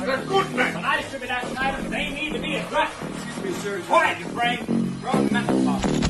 They're good men. When I distribute action items, they need to be addressed. Excuse me, sir. Quiet, you brain. Wrong mental problem.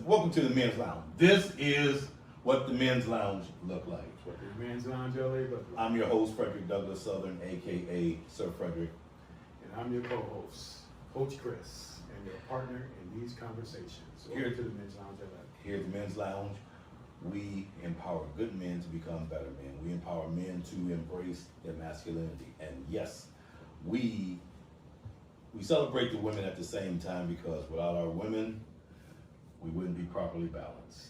Welcome to the men's lounge. This is what the men's lounge look like. What the men's lounge LA look like. I'm your host, Frederick Douglass Southern, aka Sir Frederick. And I'm your co-host, Coach Chris, and your partner in these conversations. Welcome to the men's lounge LA. Here at the men's lounge, we empower good men to become better men. We empower men to embrace their masculinity. And yes, we celebrate the women at the same time, because without our women, we wouldn't be properly balanced.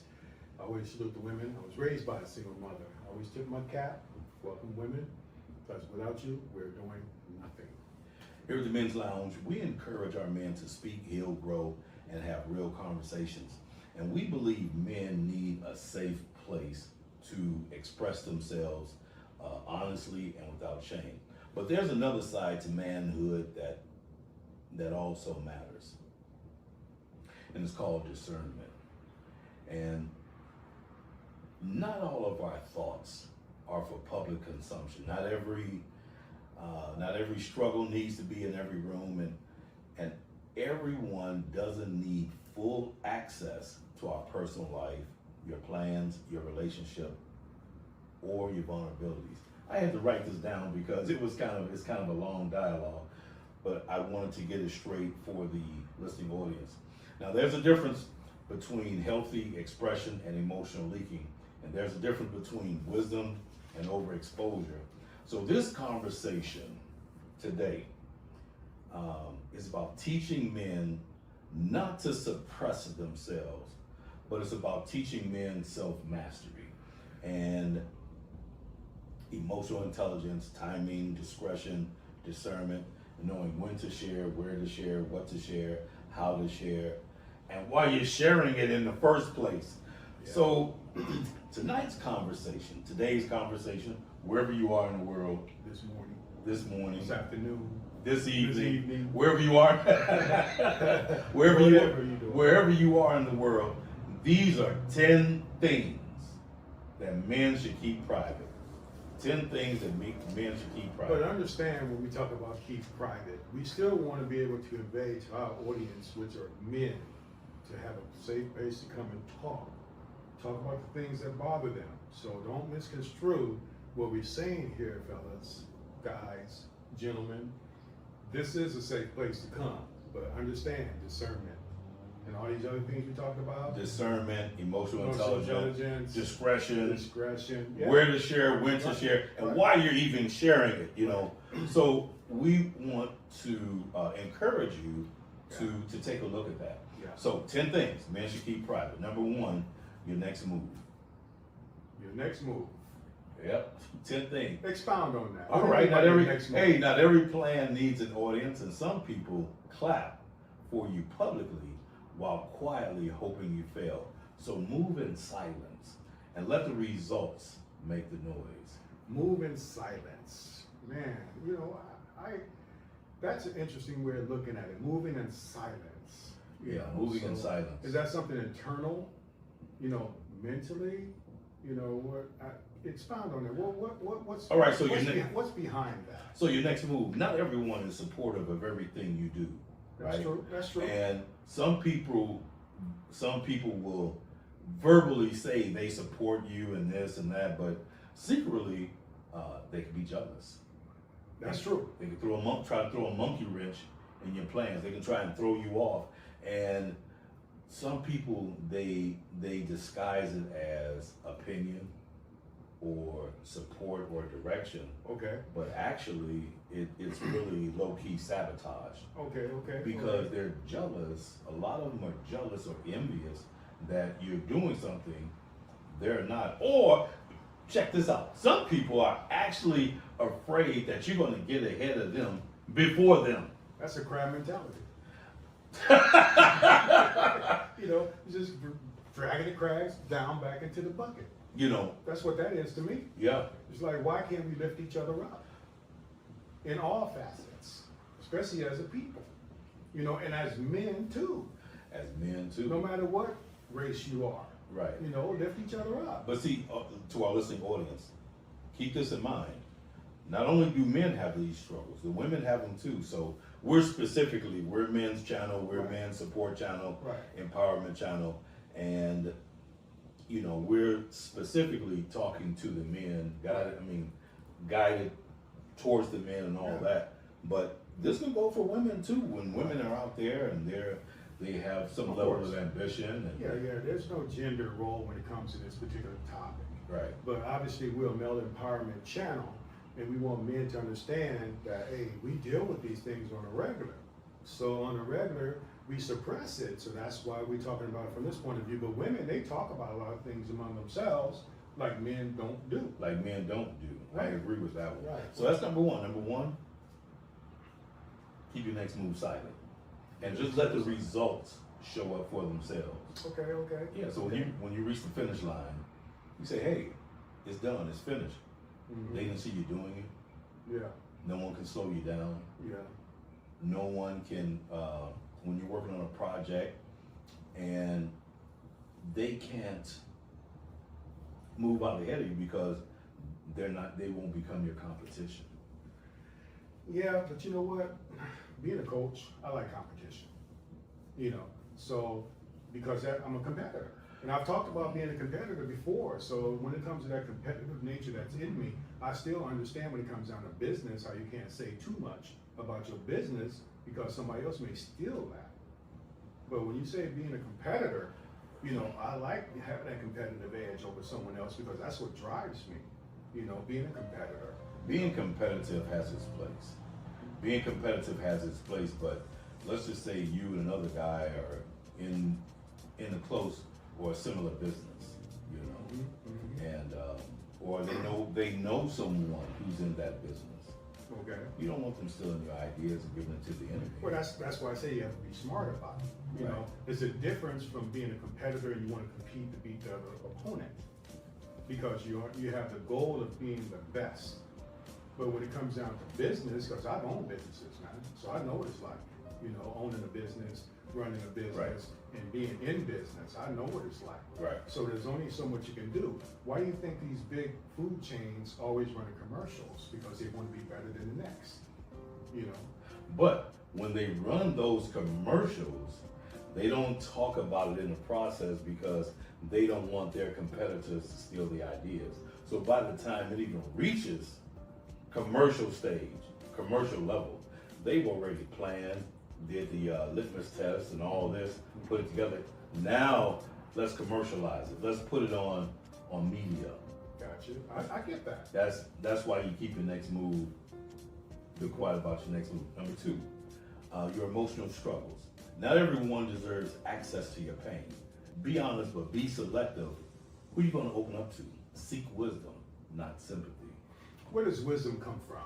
I always salute the women. I was raised by a single mother. I always took my cap, welcome women, because without you, we're doing nothing. Here at the Men's Lounge, we encourage our men to speak, heal, grow, and have real conversations. And we believe men need a safe place to express themselves honestly and without shame. But there's another side to manhood that also matters. And it's called discernment. And not all of our thoughts are for public consumption. Not every struggle needs to be in every room, and everyone doesn't need full access to our personal life, your plans, your relationship, or your vulnerabilities. I had to write this down because it's kind of a long dialogue, but I wanted to get it straight for the listening audience. Now, there's a difference between healthy expression and emotional leaking, and there's a difference between wisdom and overexposure. So this conversation today is about teaching men not to suppress themselves, but it's about teaching men self-mastery and emotional intelligence, timing, discretion, discernment, knowing when to share, where to share, what to share, how to share, and why you're sharing it in the first place. Yeah. So today's conversation, wherever you are in the world, this morning, this evening, wherever you are, wherever you are in the world, these are 10 things that men should keep private. 10 things that men should keep private. But understand, when we talk about keep private, we still want to be able to convey to our audience, which are men, to have a safe place to come and talk about the things that bother them. So don't misconstrue what we're saying here, fellas, guys, gentlemen. This is a safe place to come, but understand discernment and all these other things we talked about. Discernment, emotional intelligence, discretion, yeah. Where to share, when to share, and why you're even sharing it, you know. So we want to encourage you to take a look at that. Yeah. So 10 things men should keep private. Number 1, your next move. Your next move. Yep. 10 things. Expound on that. All right. Not every plan needs an audience, and some people clap for you publicly while quietly hoping you fail. So move in silence and let the results make the noise. Move in silence. Man, you know, I that's an interesting way of looking at it. Moving in silence. Yeah, moving in silence. Is that something internal, you know, mentally? You know, expound on that. What's all right? So what's behind that? So your next move. Not everyone is supportive of everything you do. That's right? true. That's true. And some people will verbally say they support you and this and that, but secretly they can be jealous. That's true. They can try to throw a monkey wrench in your plans. They can try and throw you off. And some people they disguise it as opinion or support or direction. Okay. But actually, it's really low-key sabotage. Okay. Because they're jealous. A lot of them are jealous or envious that you're doing something they're not. Or check this out. Some people are actually afraid that you're going to get ahead of them before them. That's a crab mentality. You know, just dragging the crabs down back into the bucket. You know, That's what that is to me. yeah. It's like, why can't we lift each other up in all facets, especially as a people, you know, and as men too. As men too. No matter what race you are, Right. you know, lift each other up. But see, to our listening audience, keep this in mind. Not only do men have these struggles, the women have them too. So we're men's channel, we're Right. men's support channel, Right. empowerment channel, and you know, we're specifically talking to the men, guided towards the men and all Yeah. that. But this can go for women too. When women are out there and they have some Of level course. of ambition. And, Yeah, there's no gender role when it comes to this particular topic. Right. But obviously, we're a male empowerment channel, and we want men to understand that, hey, we deal with these things on a regular. So on a regular, we suppress it. So that's why we're talking about it from this point of view. But women, they talk about a lot of things among themselves like men don't do. Like men don't do. I Right. agree with that one. Right. So that's number one. Number one, keep your next move silent. And just let the results show up for themselves. Okay. Yeah, so when you reach the finish line, you say, hey, it's done, it's finished. Mhm. They can see you doing it. Yeah, No one can slow you down. yeah, No one can, when you're working on a project and they can't move out ahead of you because they won't become your competition. yeah. But you know what? Being a coach, I like competition. You know, so because I'm a competitor, and I've talked about being a competitor before. So when it comes to that competitive nature that's in me, I still understand when it comes down to business how you can't say too much about your business because somebody else may steal that. But when you say being a competitor, you know, I like having that competitive edge over someone else because that's what drives me. You know, being a competitor. Being competitive has its place. Being competitive has its place, but let's just say you and another guy are in a close or a similar business, you know, and or they know someone who's in that business. Okay. You don't want them stealing your ideas and giving it to the enemy. Well, that's why I say you have to be smart about it. You know, there's a difference from being a competitor and you want to compete to beat the other opponent because you have the goal of being the best. But when it comes down to business, because I've owned businesses, man, so I know what it's like. You know, owning a business, running a business, Right. and being in business. I know what it's like. Right. So there's only so much you can do. Why do you think these big food chains always run commercials? Because they want to be better than the next. You know. But when they run those commercials, they don't talk about it in the process because they don't want their competitors to steal the ideas. So by the time it even reaches commercial stage, commercial level, they've already planned, did the litmus test and all this, put it together. Now let's commercialize it. Let's put it on media. Gotcha. I get that. That's why you keep your next move. Be quiet about your next move. Number two, your emotional struggles. Not everyone deserves access to your pain. Be honest, but be selective. Who are you going to open up to? Seek wisdom, not sympathy. Where does wisdom come from?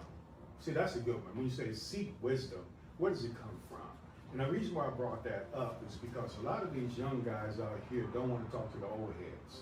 See, that's a good one. When you say seek wisdom, where does it come from? And the reason why I brought that up is because a lot of these young guys out here don't want to talk to the old heads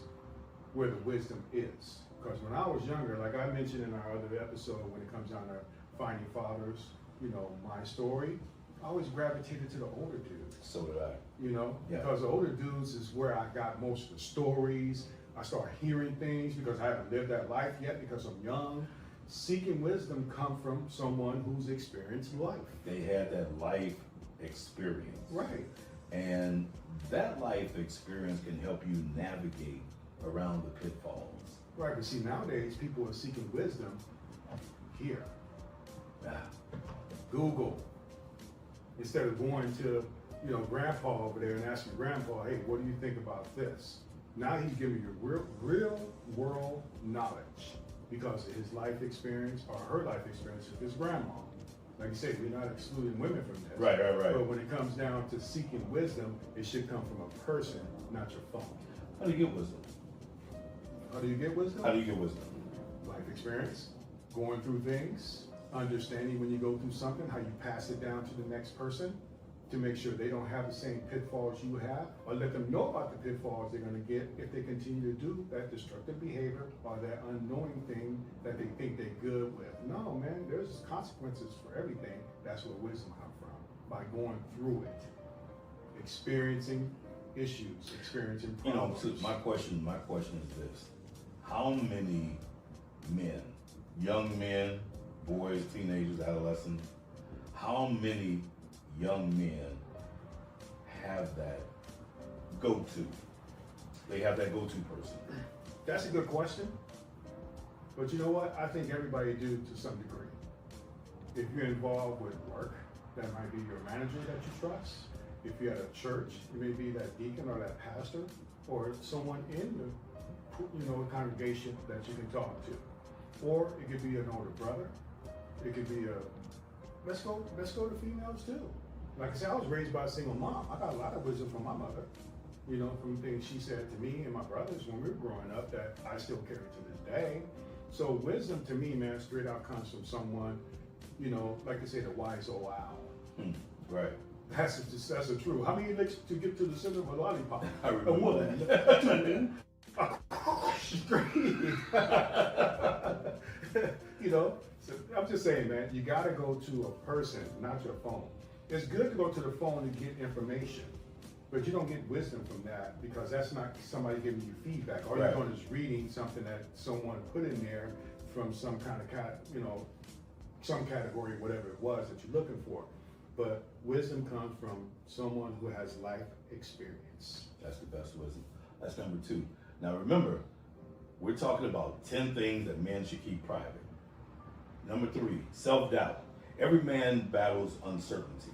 where the wisdom is. Because when I was younger, like I mentioned in our other episode, when it comes down to finding fathers, you know, my story, I always gravitated to the older dudes. So did I. You know, Yeah. because the older dudes is where I got most of the stories. I start hearing things because I haven't lived that life yet because I'm young. Seeking wisdom come from someone who's experienced life. They had that life experience. Right. And that life experience can help you navigate around the pitfalls. Right, but see, nowadays people are seeking wisdom here. Yeah. Google. Instead of going to, you know, grandpa over there and asking grandpa, hey, what do you think about this? Now he's giving you real world knowledge because of his life experience or her life experience with his grandma. Like you say, we're not excluding women from this. Right. But when it comes down to seeking wisdom, it should come from a person, not your phone. How do you get wisdom? How do you get wisdom? How do you get wisdom? Life experience. going through things, understanding when you go through something, how you pass it down to the next person to make sure they don't have the same pitfalls you have, or let them know about the pitfalls they're gonna get if they continue to do that destructive behavior or that unknowing thing that they think they're good with. No, man, there's consequences for everything. That's where wisdom comes from, by going through it, experiencing issues, experiencing You know, problems. so my question is this: how many men, young men, boys, teenagers, adolescents, how many young men have that go-to? They have that go-to person. That's a good question. But you know what? I think everybody do to some degree. If you're involved with work, that might be your manager that you trust. If you're at a church, it may be that deacon or that pastor, or someone in the congregation that you can talk to. Or it could be an older brother. It could be let's go to females too. Like I said, I was raised by a single mom. I got a lot of wisdom from my mother, from things she said to me and my brothers when we were growing up that I still carry to this day. So wisdom to me, man, straight out comes from someone, like I say, the wise old owl. Right. That's the truth. How many licks to get to the center of a lollipop? I remember A woman. So I'm just saying, man, you gotta go to a person, not your phone. It's good to go to the phone and get information, but you don't get wisdom from that because that's not somebody giving you feedback. All Right. you're doing is reading something that someone put in there from some kind of some category, whatever it was that you're looking for. But wisdom comes from someone who has life experience. That's the best wisdom. That's number 2. Now remember, we're talking about 10 things that men should keep private. Number 3, self-doubt. Every man battles uncertainty,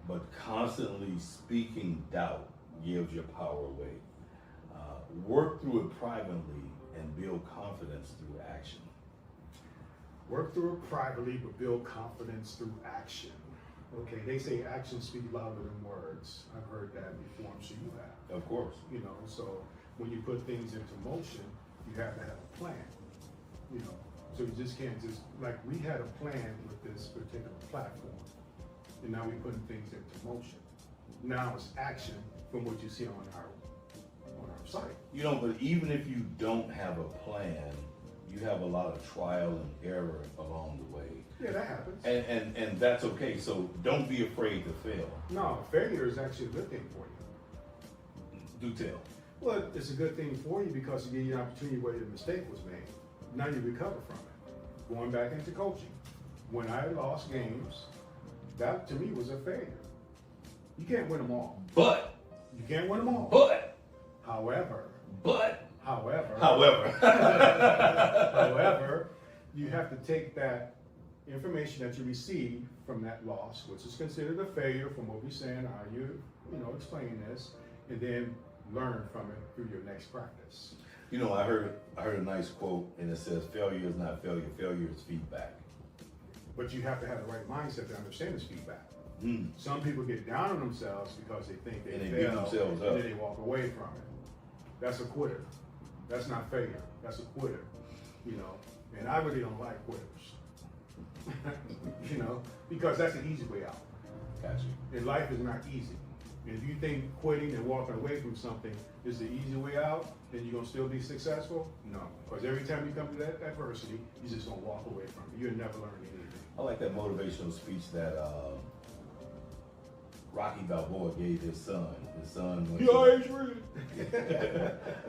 but constantly speaking doubt gives your power away. Work through it privately and build confidence through action. Work through it privately, but build confidence through action. Okay, they say actions speak louder than words. I've heard that before, I'm sure you have. Of course. So when you put things into motion, you have to have a plan. So you just can't like we had a plan with this particular platform, and now we're putting things into motion. Now it's action from what you see on our site. But even if you don't have a plan, you have a lot of trial and error along the way. Yeah, that happens. And that's okay. So don't be afraid to fail. No, failure is actually a good thing for you. Do tell. Well, it's a good thing for you because it gives you an opportunity where the mistake was made. Now you recover from it. Going back into coaching, when I lost games, that to me was a failure. You can't win them all. But You can't win them all. However, however, you have to take that information that you received from that loss, which is considered a failure from what we're saying, how you explain this, and then learn from it through your next practice. I heard a nice quote, and it says, "Failure is not failure. Failure is feedback." But you have to have the right mindset to understand this feedback. Mm. Some people get down on themselves because they think they And they failed, beat themselves up. and then they walk away from it. That's a quitter. That's not failure. That's a quitter. And I really don't like quitters. Because that's the easy way out. Gotcha. And life is not easy. And if you think quitting and walking away from something is the easy way out, then you're gonna still be successful? No. Because every time you come to that adversity, you're just gonna walk away from it. You'll never learn anything. I like that motivational speech that Rocky Balboa gave his son. His son went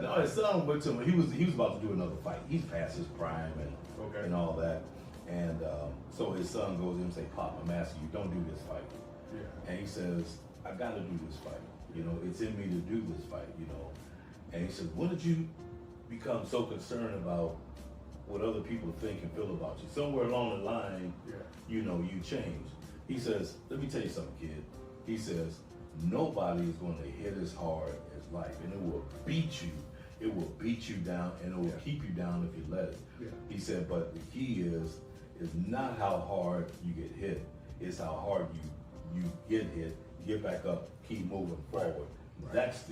No, his son went to him. He was about to do another fight. He's past his prime and all that. And so his son goes in and say, "Pop, I'm asking you, don't do this fight." Yeah. And he says, "I got to do this fight. It's in me to do this fight. And he said, "When did you become so concerned about what other people think and feel about you? Somewhere along the line, you changed." He says, "Let me tell you something, kid." He says, "Nobody is going to hit as hard as life, and it will beat you. It will beat you down, and it will keep you down if you let it." Yeah. He said, "But the key is not how hard you get hit. It's how hard you get hit, get back up, keep moving forward." Right. That's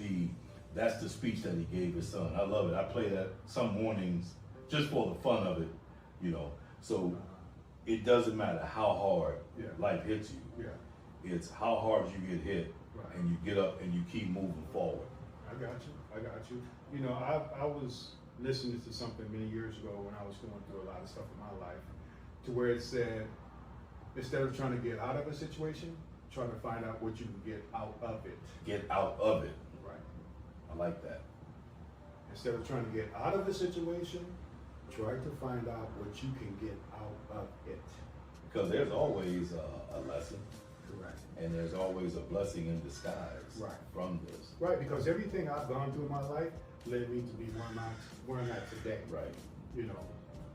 the speech that he gave his son. I love it. I play that some mornings just for the fun of it, So it doesn't matter how hard Yeah. life hits you. Yeah, It's how hard you get hit, Right. and you get up and you keep moving forward. I got you. You know, I was listening to something many years ago when I was going through a lot of stuff in my life, to where it said, instead of trying to get out of a situation, try to find out what you can get out of it. Get out of it. Right. I like that. Instead of trying to get out of a situation, try to find out what you can get out of it. Because there's always a lesson, Correct. and there's always a blessing in disguise Right. from this. Right, because everything I've gone through in my life led me to be where I'm at today. Right. You know,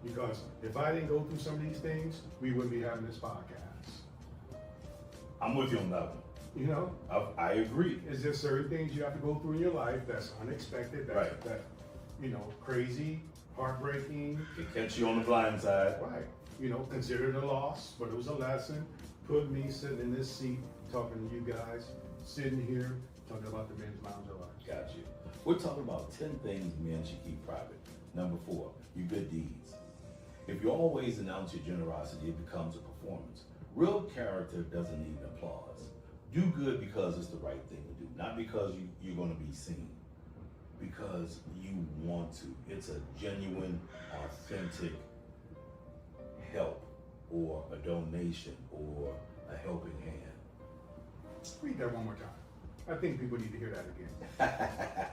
because if I didn't go through some of these things, we wouldn't be having this podcast. I'm with you on that one. You know, I agree. it's just certain things you have to go through in your life that's unexpected, Right. that you know, crazy, heartbreaking. It catch you on the blind side. Right. You know, considered a loss, but it was a lesson. Put me sitting in this seat talking to you guys, sitting here talking about the men's lounge of life. Got you. We're talking about 10 things men should keep private. Number 4, your good deeds. If you always announce your generosity, it becomes a performance. Real character doesn't need applause. Do good because it's the right thing to do, not because you're going to be seen, because you want to. It's a genuine, authentic help or a donation or a helping hand. Read that one more time. I think people need to hear that again.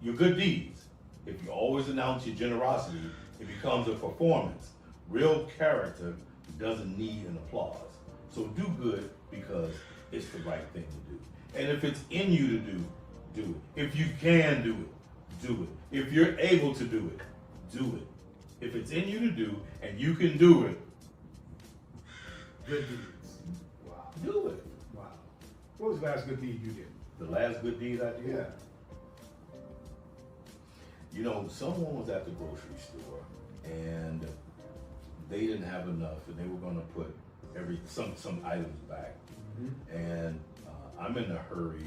Your good deeds. If you always announce your generosity, it becomes a performance. Real character doesn't need an applause. So do good because it's the right thing to do. And if it's in you to do, do it. If you can do it, do it. If you're able to do it, do it. If it's in you to do and you can do it, Good deeds. Wow. do it. Wow. What was the last good deed you did? The last good deed I did? Yeah. You know, someone was at the grocery store and they didn't have enough and they were going to put some items back. Mm-hmm. And I'm in a hurry.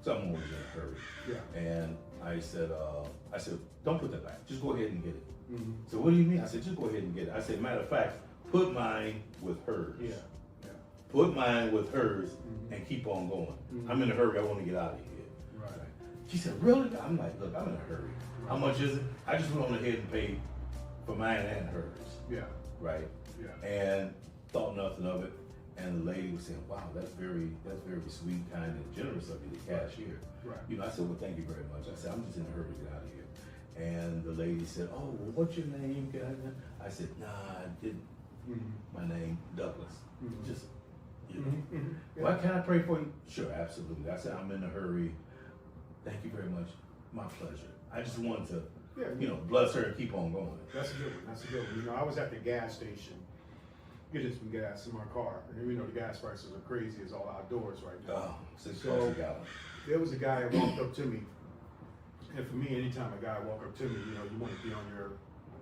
Someone was in a hurry. Yeah. And I said, don't put that back. Just go ahead and get it. Mm-hmm. So what do you mean? I said, just go ahead and get it. I said, matter of fact, put mine with hers. Yeah. Yeah. Put mine with hers Mhm. and keep on going. Mhm. I'm in a hurry. I want to get out of here. Right. She said, really? I'm like, look, I'm in a hurry. How much is it? I just went on ahead and paid for mine and hers. Yeah. Right? Yeah. And thought nothing of it. And the lady was saying, wow, that's very sweet, kind, and generous of you, the cashier. Right. You know, I said, well, thank you very much. I said, I'm just in a hurry to get out of here. And the lady said, oh, well, what's your name? I said, nah, I didn't. Mm-hmm. My name, Douglas. Mhm. Just, you know. Mm-hmm. Mm-hmm. Yeah. Well, can I pray for you? Sure, absolutely. I said, I'm in a hurry. Thank you very much. My pleasure. I just wanted to, Yeah. you know, bless her and keep on going. That's a good one. That's a good one. You know, I was at the gas station getting some gas in my car, and you know the gas prices are crazy. It's all outdoors right now. Oh, $6 So- a gallon. There was a guy that walked up to me, and for me, anytime a guy walk up to me, you know, you want to be on your,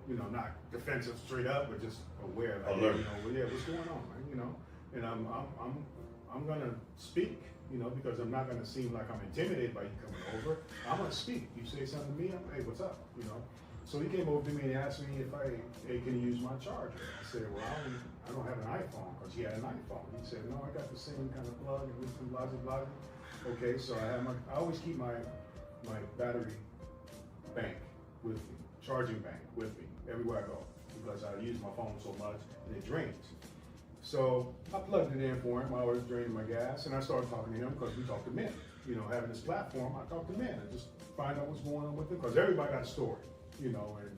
you know, not defensive straight up, but just aware, like, Alert. you know, well, yeah, what's going on, man? You know, and I'm gonna speak, you know, because I'm not gonna seem like I'm intimidated by you coming over. I'm gonna speak. You say something to me, I'm, hey, what's up? You know. So he came over to me and asked me if hey, can you use my charger? I said, well, I don't have an iPhone, because he had an iPhone. He said, no, I got the same kind of plug and this and blah, blah, blah. Okay, so I always keep my battery bank with me, charging bank with me everywhere I go, because I use my phone so much and it drains. So I plugged it in for him. I was draining my gas, and I started talking to him because we talk to men. You know, having this platform, I talk to men and just find out what's going on with them, because everybody got a story. You know, and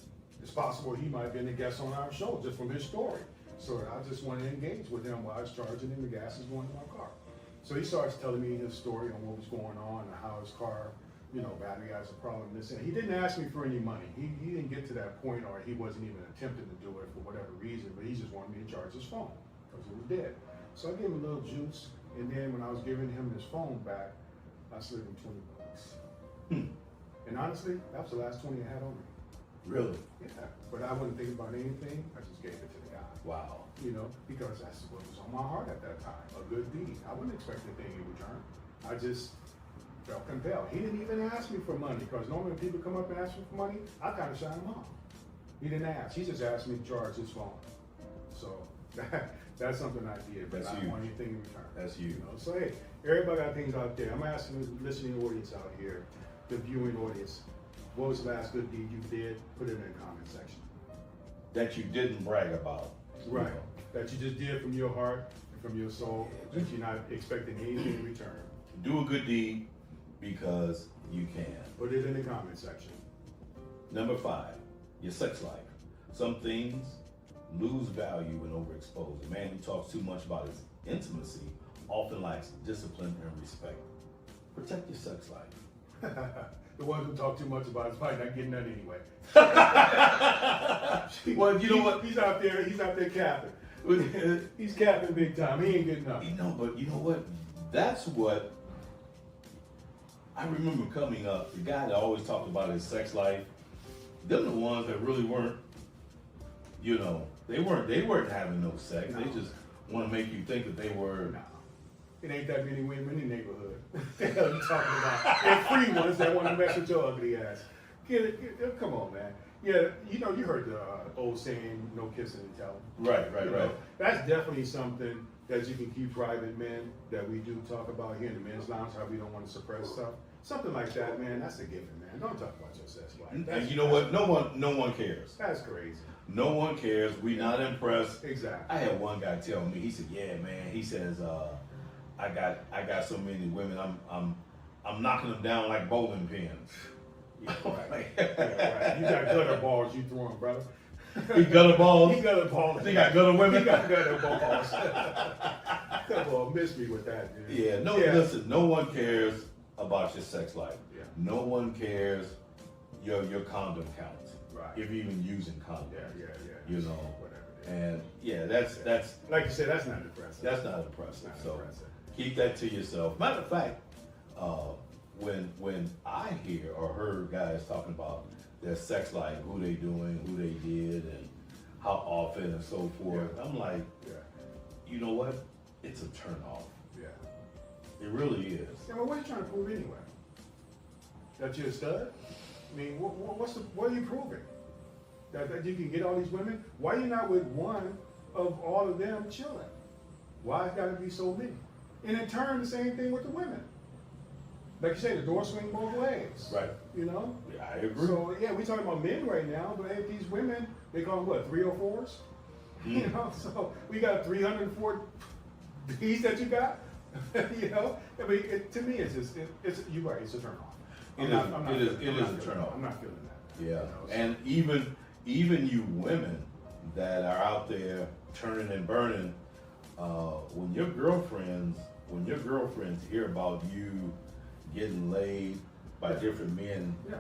it's possible he might have been a guest on our show just from his story. So I just wanted to engage with him while I was charging him. The gas is going in my car. So he starts telling me his story on what was going on and how his car, you know, battery has a problem. This and he didn't ask me for any money. He didn't get to that point, or he wasn't even attempting to do it for whatever reason. But he just wanted me to charge his phone because it was dead. So I gave him a little juice, and then when I was giving him his phone back, I slid him $20. And honestly, that was the last 20 I had on me. Really? Yeah, but I wasn't thinking about anything. I just gave it to the guy. Wow. You know, because that's what was on my heart at that time. A good deed. I wouldn't expect anything in return. I just felt compelled. He didn't even ask me for money, because normally when people come up and ask me for money, I kind of shine them off. He didn't ask. He just asked me to charge his phone. So that's something I did, but That's I don't huge. want anything in return. That's huge. You know, so hey, everybody got things out there. I'm asking the listening audience out here, the viewing audience, what was the last good deed you did? Put it in the comment section. That you didn't brag about. Right. You know. That you just did from your heart and from your soul, that you're not expecting anything in return. Do a good deed because you can. Put it in the comment section. Number 5, your sex life. Some things lose value when overexposed. A man who talks too much about his intimacy often lacks discipline and respect. Protect your sex life. The ones who talk too much about it's probably not getting none anyway. Well, you know what? He's out there capping. He's capping big time. He ain't getting nothing. But you know what? That's what I remember coming up. The guy that always talked about his sex life, them the ones that really weren't, you know, they weren't having no sex. No. They just want to make you think that they were. No. It ain't that many women in the neighborhood. What the hell you talking about? And free ones that want to mess with your ugly ass. Come on, man. Yeah, you know, you heard the old saying, no kissing and telling. Right. You know, that's definitely something that you can keep private, men, that we do talk about here in the men's lounge, how we don't want to suppress stuff. Something like that, man, that's a given, man. Don't talk about your sex life. And you know what? No one cares. That's crazy. No one cares. We not impressed. Exactly. I had one guy tell me. He said, "Yeah, man." He says, "I got so many women. I'm knocking them down like bowling pins." Yeah, right. Yeah, right. You got gutter balls you throwing, brother. He gutter balls. He gutter balls. He got gutter women. He got gutter balls. Come on, miss me with that, dude. Yeah. Listen. No one cares about your sex life. Yeah. No one cares your condom count. Right. If you're even using condoms. Yeah. You know. Whatever it is. And yeah, that's Like you said, that's not impressive. that's not impressive. Not So impressive. keep that to yourself. Matter of fact, when I hear or heard guys talking about their sex life, who they doing, who they did, and how often and so forth, Yeah. I'm like, Yeah. you know what? It's a turn off. Yeah. It really is. Yeah, well, what are you trying to prove anyway? That you're a stud? I mean, what are you proving? That you can get all these women? Why are you not with one of all of them chilling? Why it's got to be so many? And in turn, the same thing with the women. Like you say, the door swing both ways. Right. You know? Yeah, I agree. So, yeah, we're talking about men right now, but hey, these women, they call them what, 304s? You know, so we got 304 B's that you got. You know, I mean, to me, it's just, you're right, it's a turn off. It is a turn off. I'm not feeling that. Yeah, You know, so- and even you women that are out there turning and burning, when your girlfriends hear about you getting laid by different men, Yeah.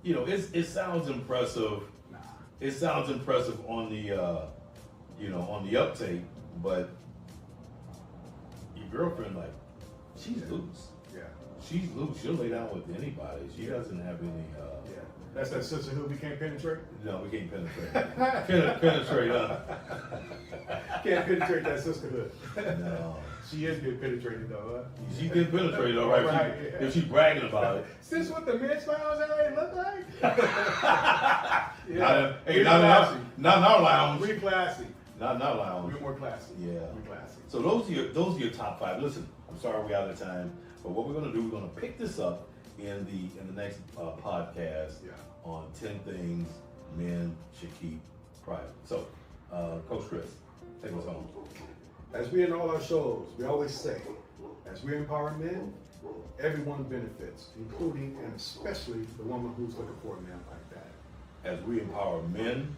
you know, it sounds impressive. Nah. It sounds impressive on the on the uptake, but your girlfriend, like, she's loose. Yeah. She's loose. She'll lay down with anybody. She doesn't have any. Yeah. That's that sisterhood we can't penetrate? No, we can't penetrate. Penetrate, huh? Can't penetrate that sisterhood. No. She is getting penetrated though, huh? She can penetrate, all right. Right, If she's bragging about it. Is this what the men's lounge already look like? Not in our lounge. We're classy. Not in our lounge. We're more classy. Yeah. We're classy. So those are your top 5. Listen, I'm sorry we're out of time, but what we're gonna do, we're gonna pick this up in the next podcast on 10 things men should keep private. So, Coach Chris, take us home. As we in all our shows, we always say, as we empower men, everyone benefits, including and especially the woman who's looking for a man like that. As we empower men,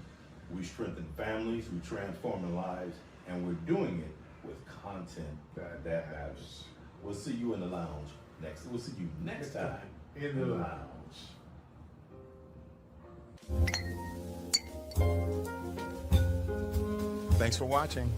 we strengthen families, we transform lives, and we're doing it with content that matters. We'll see you in the lounge next. We'll see you next time In the lounge. Thanks for watching.